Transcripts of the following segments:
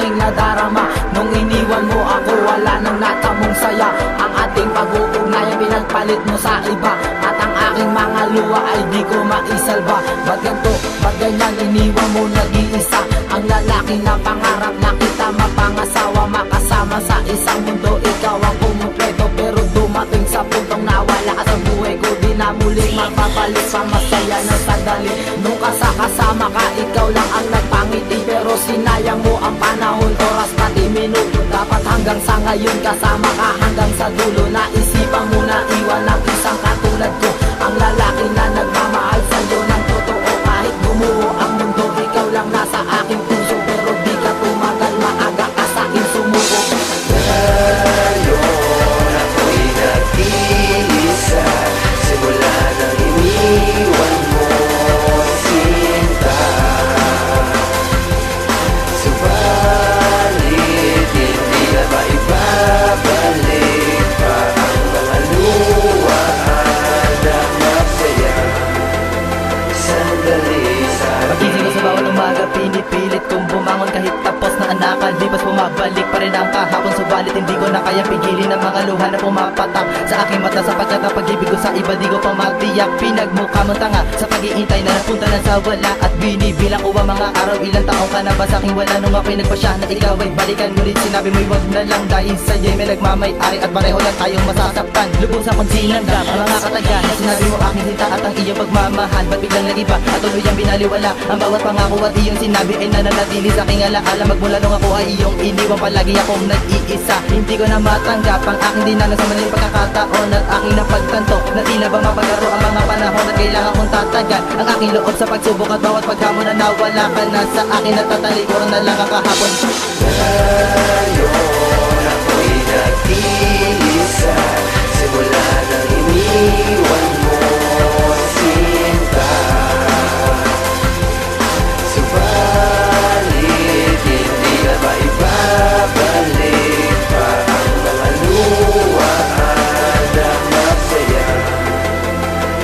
aking nadarama. Nung iniwan mo ako, wala nang natamong saya. Ang ating pag-uugnayan pinagpalit mo sa iba, at ang aking mga luha ay di ko maisalba. Ba't ganito, ba't ganyan, iniwan mo nag-iisa ang lalaki na pangarap na kita mapangasawa, makasama sa isang mundo. Ikaw ang kumumpleto, pero dumating sa puntong nawala ka sa buhay ko. Di na muling mapapalik pa, masaya na sandali. Nung kasama ka, ikaw lang ang nagpangiti, pero sinayang mo ang panahon, oras pati minuto. Dapat hanggang sa ngayon kasama ka hanggang sa dulo. Naisipan mo na iwan ang isang katulad ko, ang lalaki na nagmamahal sa'yo ng totoo. Kahit bumuo ang mundo, ikaw lang nasa aking puso, pero di ka tumagal, maaga ka sa'kin sumuko. Ngayon ako'y nag-iisa, simula nang iniwan mo, sinta. Subalit hindi na maibabalik pa ang mga luha na masaya. Sandali sa Pagising ko sa bawat umaga, pinipilit kong bumangon kahit tapos na ang nakalipas. Bumabalik pa rin ang kahapon, subalit hindi ko na kayang pigilin ang mga luha na pumapatak sa aking mata, sapagkat ang pag-ibig ko sa iba di ko pa matiyak. Pinagmukha mong tanga sa pag-iintay na napunta na sa wala, at binibilang ko ang mga araw. Ilang taong ka na ba sa aking wala, nung ako'y nagpasya na ikaw ay balikan. Ngunit sinabi mo'y wag na lang, dahil sa'yo'y may nagmamay-ari at pareho lang tayong masasaktan. Lubos akong sinanggap ang mga kataga na sinabi mo aking sinta at ang iyong pagmamahal. Ba't biglang nag-iba at tuluyang binaliwala ang bawat pangako at iyong sinabi ay nananatili sa aking alaala. Magmula nung ako ay iyong iniwan, palagi akong nag-iisa. Hindi ko na matanggap ang aking dinanas sa maling pagkakataon at aking napagtanto na tila ba mapagaro ang mga panahon at kailangan kong tatagan ang aking loob sa pagsubok at bawat paghamon na nawala ka na sa akin at tatalikuran na lang ang kahapon. ngayon ako'y nag-iisa, simula nang iniwan mo, sinta. Subalit hindi na maibabalik pa ang mga luha na masaya.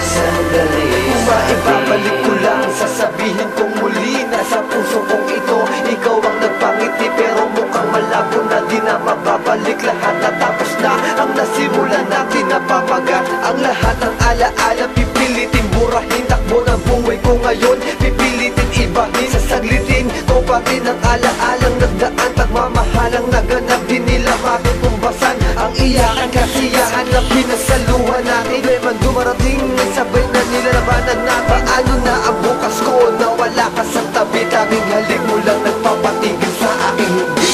Sandali Kung maibabalik ko lang, sasabihin kong muli na sa puso kong ito, ikaw ang nagpangiti, pero mukhang malabo na di na mababalik. Lahat natapos na, ang nasimulan natin napapagat. Ang lahat ng alaala pipilitin burahin, takbo ng buhay ko ngayon pipilitin ibahin. Sasaglitin ko pa rin ang alaalang nagdaan, pagmamahalang naganap, di nila matutumbasan ang iyakan, kasiyahan na pinasaluhan natin. Lemang dumarating, may sabay na nilalabanan na. Paano na ang bukas ko na wala ka sa tabi? Tanging halik mo lang nagpapatigil sa aking hindi.